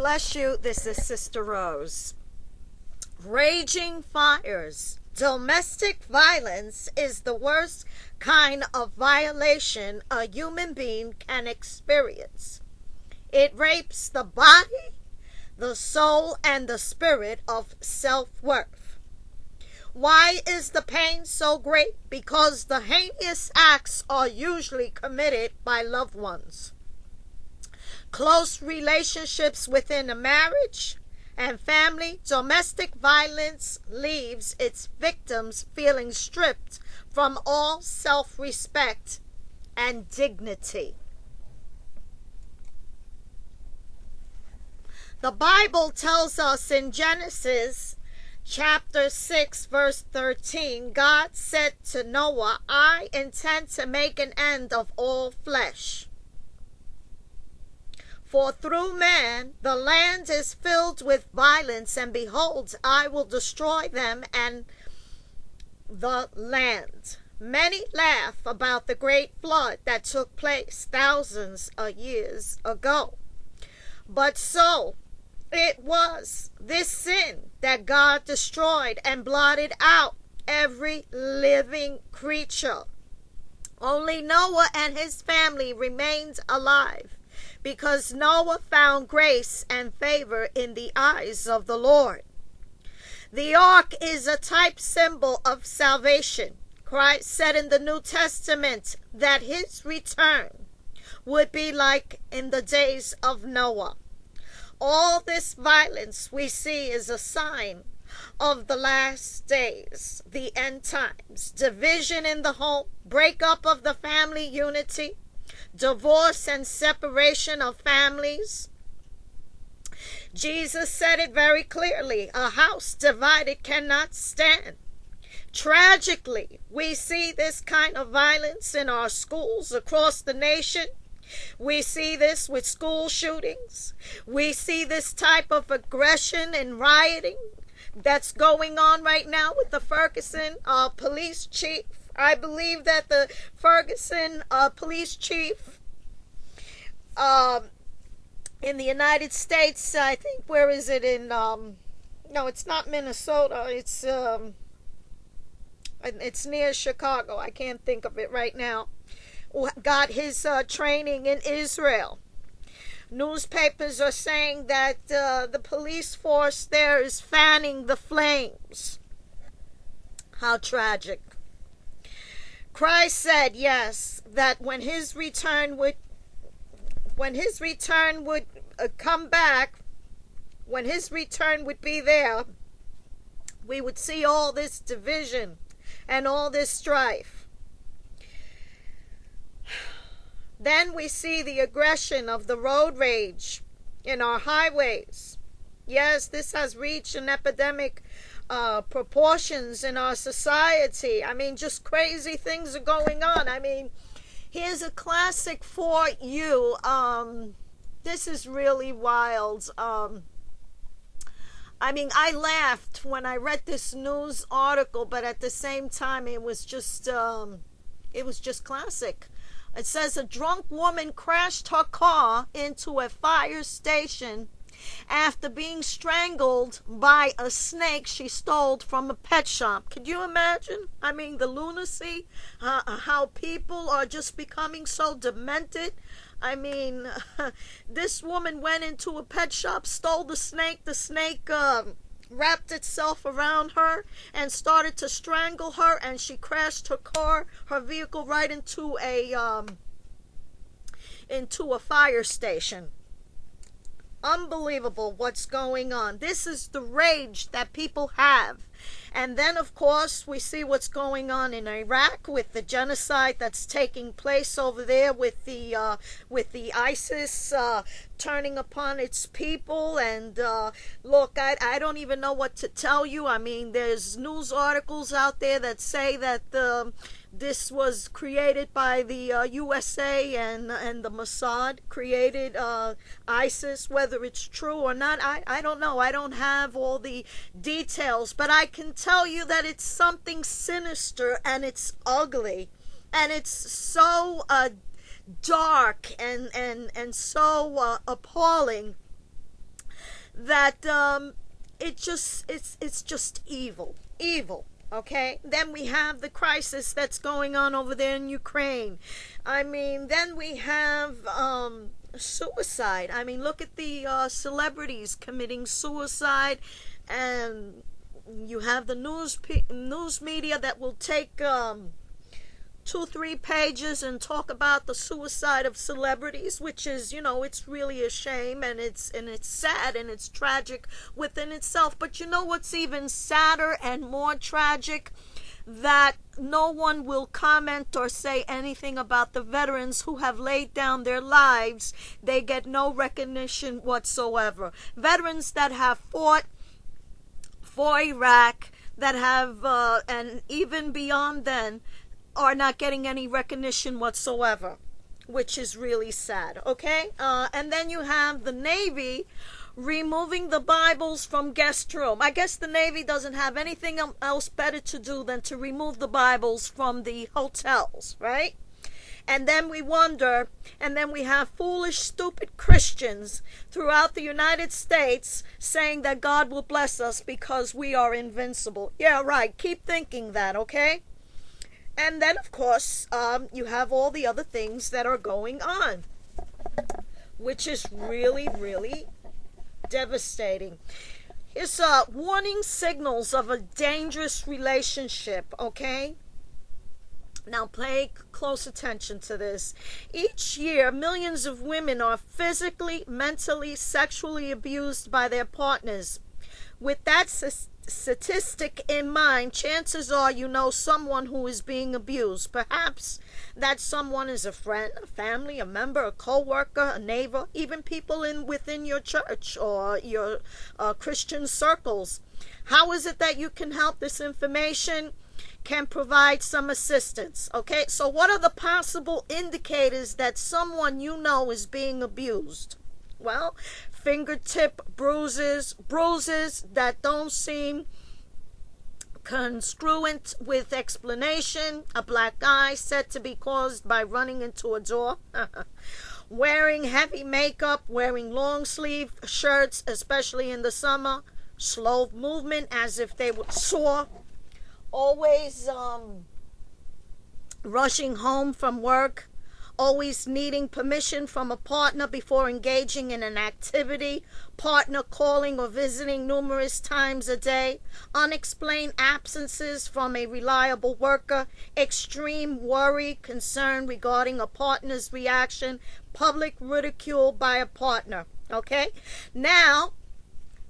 bless you. This is Sister Rose. Raging fires. Domestic violence is the worst kind of violation a human being can experience. It rapes the body, the soul, and the spirit of self-worth. Why is the pain so great? Because the heinous acts are usually committed by loved ones. Close relationships within a marriage and family, domestic violence leaves its victims feeling stripped from all self-respect and dignity. The Bible tells us in Genesis chapter 6 verse 13, God said to Noah, I intend to make an end of all flesh. For through man the land is filled with violence, and behold, I will destroy them and the land. Many laugh about the great flood that took place thousands of years ago. But so it was this sin that God destroyed and blotted out every living creature. Only Noah and his family remained alive, because Noah found grace and favor in the eyes of the Lord. The ark is a type symbol of salvation. Christ said in the New Testament that his return would be like in the days of Noah. All this violence we see is a sign of the last days, the end times, division in the home, breakup of the family unity, divorce and separation of families. Jesus said it very clearly, a house divided cannot stand. Tragically, we see this kind of violence in our schools across the nation. We see this with school shootings. We see this type of aggression and rioting that's going on right now with the Ferguson police chief. I believe that the Ferguson police chief in the United States, I think, where is it in, no, it's not Minnesota, it's near Chicago, I can't think of it right now, got his training in Israel. Newspapers are saying that the police force there is fanning the flames. How tragic. Christ said, yes, that when his return would come back, when his return would be there, we would see all this division and all this strife. Then we see the aggression of the road rage in our highways. Yes, this has reached an epidemic proportions in our society. I mean, just crazy things are going on. I mean, here's a classic for you. This is really wild. I mean, I laughed when I read this news article, but at the same time, it was just classic. It says a drunk woman crashed her car into a fire station after being strangled by a snake she stole from a pet shop. Could you imagine? I mean, the lunacy, how people are just becoming so demented. I mean, this woman went into a pet shop, stole the snake. The snake wrapped itself around her and started to strangle her, and she crashed her vehicle right into a fire station. Unbelievable what's going on. This is the rage that people have. And then, of course, we see what's going on in Iraq with the genocide that's taking place over there with the ISIS turning upon its people. And look, I don't even know what to tell you. I mean, there's news articles out there that say that this was created by the USA and the Mossad created ISIS. Whether it's true or not, I don't know. I don't have all the details, but I can tell you that it's something sinister and it's ugly and it's so dark and so appalling that it's just evil. Okay, then we have the crisis that's going on over there in Ukraine. I mean, then we have suicide. I mean, look at the celebrities committing suicide, and you have the news media that will take 2-3 pages and talk about the suicide of celebrities, which is, it's really a shame, and it's sad, and it's tragic within itself. But you know what's even sadder and more tragic? That no one will comment or say anything about the veterans who have laid down their lives. They get no recognition whatsoever. Veterans that have fought for Iraq, that have, and even beyond then, are not getting any recognition whatsoever, which is really sad. Okay, and then you have the Navy removing the Bibles from guest room. I guess the Navy doesn't have anything else better to do than to remove the Bibles from the hotels, right? And then we wonder, and then we have foolish, stupid Christians throughout the United States saying that God will bless us because we are invincible. Yeah, right. Keep thinking that, okay? And then, of course, you have all the other things that are going on, which is really, really devastating. Here's warning signals of a dangerous relationship, okay? Now pay close attention to this. Each year, millions of women are physically, mentally, sexually abused by their partners. With that statistic in mind, chances are you know someone who is being abused. Perhaps that someone is a friend, a family, a member, a co-worker, a neighbor, even people within your church or your Christian circles. How is it that you can help? This information can provide some assistance. Okay, so what are the possible indicators that someone you know is being abused? Well, fingertip bruises that don't seem congruent with explanation, a black eye said to be caused by running into a door, wearing heavy makeup, wearing long sleeve shirts, especially in the summer, slow movement as if they were sore, always rushing home from work, always needing permission from a partner before engaging in an activity, partner calling or visiting numerous times a day, unexplained absences from a reliable worker, extreme worry, concern regarding a partner's reaction, public ridicule by a partner. Okay? Now,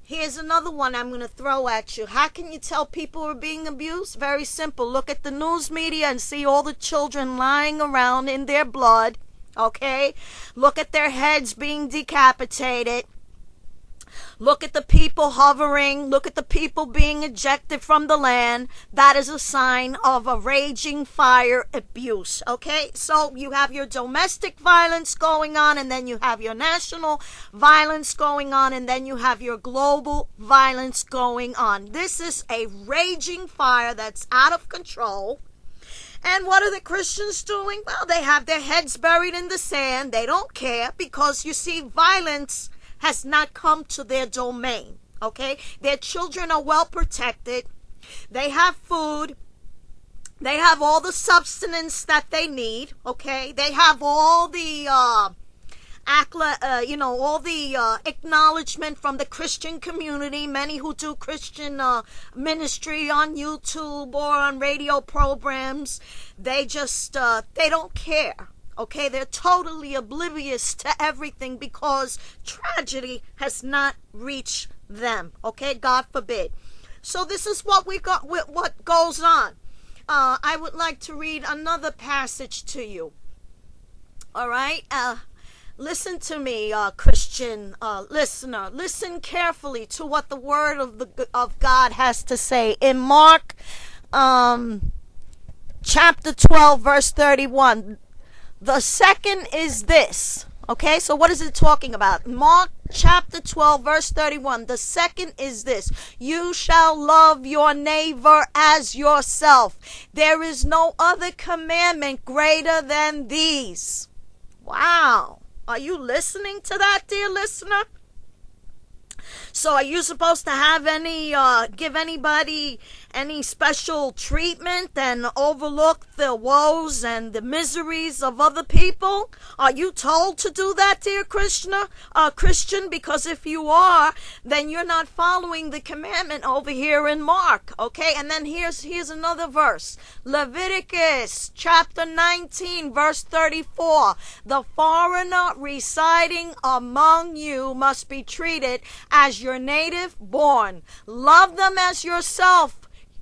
here's another one I'm going to throw at you. How can you tell people are being abused? Very simple. Look at the news media and see all the children lying around in their blood. Okay? Look at their heads being decapitated. Look at the people hovering. Look at the people being ejected from the land. That is a sign of a raging fire abuse. Okay? So you have your domestic violence going on, and then you have your national violence going on, and then you have your global violence going on. This is a raging fire that's out of control. And what are the Christians doing? Well, they have their heads buried in the sand. They don't care because, you see, violence has not come to their domain, okay? Their children are well protected. They have food. They have all the substance that they need, okay? They have all the, all the acknowledgement from the Christian community. Many who do Christian ministry on YouTube or on radio programs, they just, they don't care. Okay, they're totally oblivious to everything because tragedy has not reached them. Okay, God forbid. So this is what we got. What goes on. I would like to read another passage to you. All right. Listen to me, Christian listener. Listen carefully to what the Word of God has to say in Mark, chapter 12, verse 31. The second is this. Okay, so what is it talking about? Mark chapter 12, verse 31. The second is this. You shall love your neighbor as yourself. There is no other commandment greater than these. Wow. Are you listening to that, dear listener? So are you supposed to have give anybody any special treatment and overlook the woes and the miseries of other people? Are you told to do that, dear Christian? Because if you are, then you're not following the commandment over here in Mark, okay? And then here's another verse. Leviticus chapter 19, verse 34. The foreigner residing among you must be treated as your native born. Love them as yourself,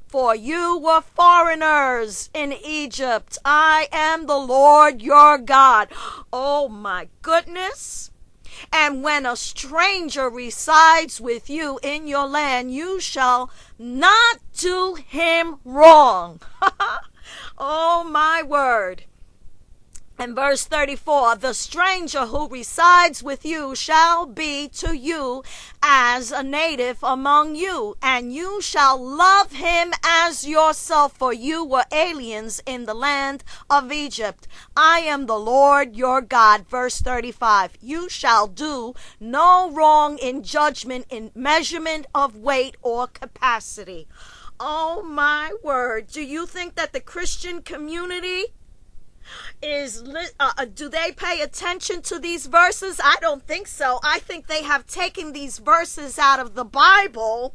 for you were foreigners in Egypt. I am the Lord your God. Oh my goodness. And when a stranger resides with you in your land, you shall not do him wrong. Oh my word. And verse 34, the stranger who resides with you shall be to you as a native among you, and you shall love him as yourself, for you were aliens in the land of Egypt. I am the Lord your God. Verse 35, you shall do no wrong in judgment, in measurement of weight or capacity. Oh my word. Do you think that the Christian community do they pay attention to these verses? I don't think so. I think they have taken these verses out of the Bible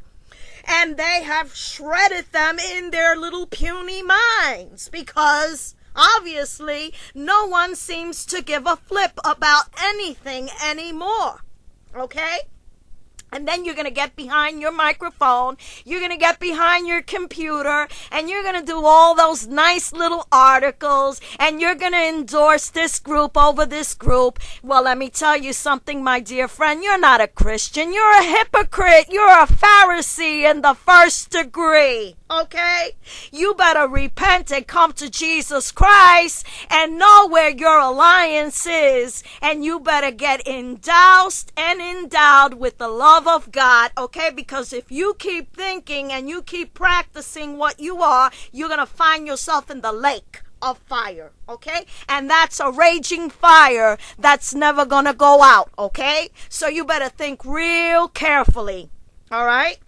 and they have shredded them in their little puny minds, because obviously no one seems to give a flip about anything anymore. Okay? And then you're going to get behind your microphone, you're going to get behind your computer, and you're going to do all those nice little articles, and you're going to endorse this group over this group. Well, let me tell you something, my dear friend. You're not a Christian. You're a hypocrite. You're a Pharisee in the first degree. Okay? You better repent and come to Jesus Christ and know where your alliance is. And you better get endoused and endowed with the love of God, okay? Because if you keep thinking and you keep practicing what you are, you're going to find yourself in the lake of fire, okay? And that's a raging fire that's never going to go out, okay? So you better think real carefully, all right?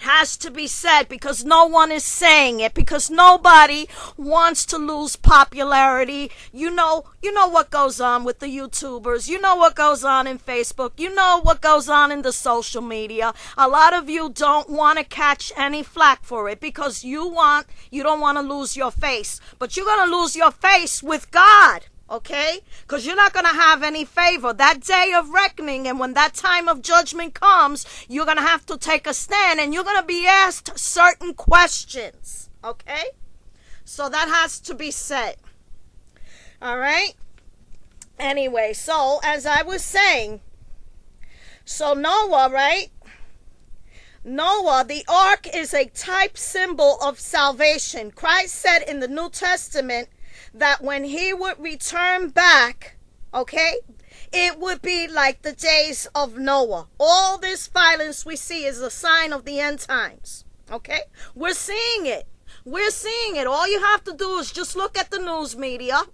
Has to be said, because no one is saying it, because nobody wants to lose popularity. You know what goes on with the YouTubers. You know what goes on in Facebook. You know what goes on in the social media. A lot of you don't want to catch any flack for it, because you don't want to lose your face. But you're going to lose your face with God. Okay? Because you're not going to have any favor. That day of reckoning, and when that time of judgment comes, you're going to have to take a stand, and you're going to be asked certain questions. Okay? So that has to be said. All right? Anyway, so as I was saying, so Noah, right? Noah, the ark is a type symbol of salvation. Christ said in the New Testament that when he would return back, okay, it would be like the days of Noah. All this violence we see is a sign of the end times, okay? We're seeing it. We're seeing it. All you have to do is just look at the news media.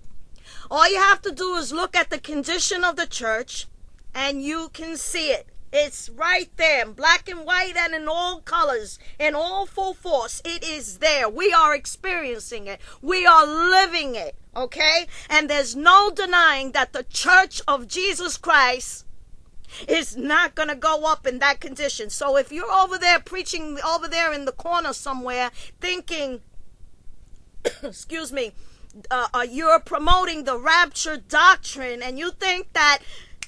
All you have to do is look at the condition of the church, and you can see it. It's right there in black and white and in all colors, in all full force. It is there. We are experiencing it. We are living it, okay? And there's no denying that the church of Jesus Christ is not going to go up in that condition. So if you're over there preaching over there in the corner somewhere thinking, excuse me, you're promoting the rapture doctrine, and you think that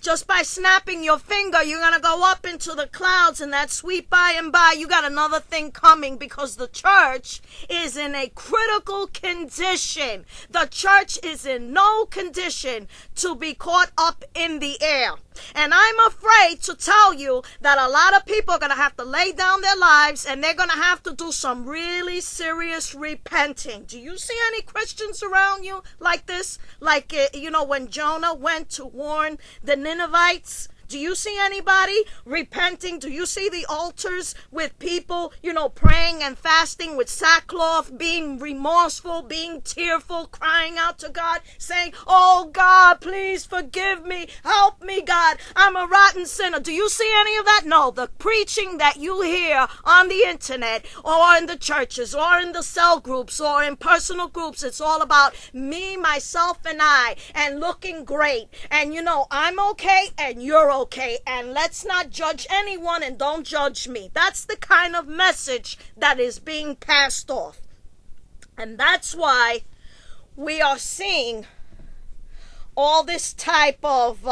just by snapping your finger, you're going to go up into the clouds and that sweet by and by, you got another thing coming, because the church is in a critical condition. The church is in no condition to be caught up in the air. And I'm afraid to tell you that a lot of people are going to have to lay down their lives, and they're going to have to do some really serious repenting. Do you see any Christians around you like this? Like, when Jonah went to warn the Ninevites, Do you see anybody repenting? Do you see the altars with people, praying and fasting with sackcloth, being remorseful, being tearful, crying out to God, saying, oh God, please forgive me. Help me, God. I'm a rotten sinner. Do you see any of that? No, the preaching that you hear on the internet or in the churches or in the cell groups or in personal groups, it's all about me, myself, and I, and looking great. And I'm okay and you're okay. And let's not judge anyone and don't judge me. That's the kind of message that is being passed off. And that's why we are seeing all this type of,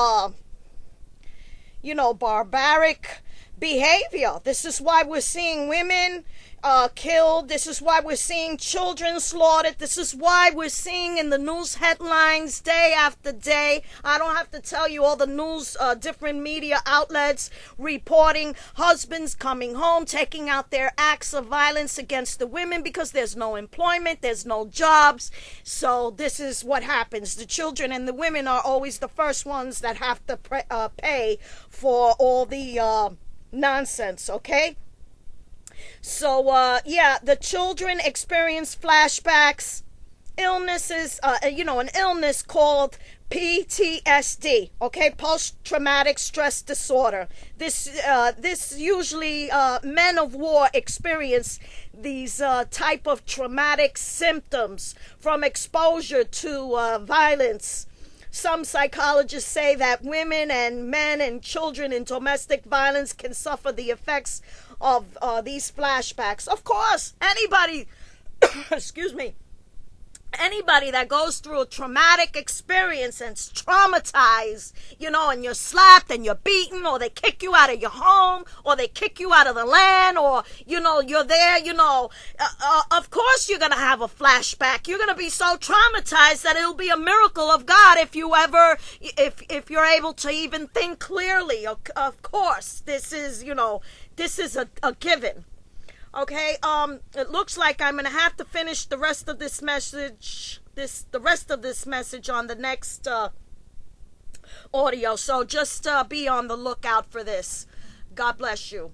barbaric behavior. This is why we're seeing women killed. This is why we're seeing children slaughtered. This is why we're seeing in the news headlines day after day. I don't have to tell you all the news, different media outlets reporting husbands coming home, taking out their acts of violence against the women because there's no employment, there's no jobs. So this is what happens. The children and the women are always the first ones that have to pay for all the nonsense, okay? So, the children experience flashbacks, illnesses, an illness called PTSD, okay, post-traumatic stress disorder. This usually, men of war experience these type of traumatic symptoms from exposure to violence. Some psychologists say that women and men and children in domestic violence can suffer the effects of these flashbacks. Of course, anybody, anybody that goes through a traumatic experience and's traumatized, and you're slapped and you're beaten, or they kick you out of your home, or they kick you out of the land, or, you're there, of course you're going to have a flashback. You're going to be so traumatized that it'll be a miracle of God if you're able to even think clearly. Of course, this is a given. Okay, it looks like I'm going to have to finish the rest of this message, on the next audio. So just be on the lookout for this. God bless you.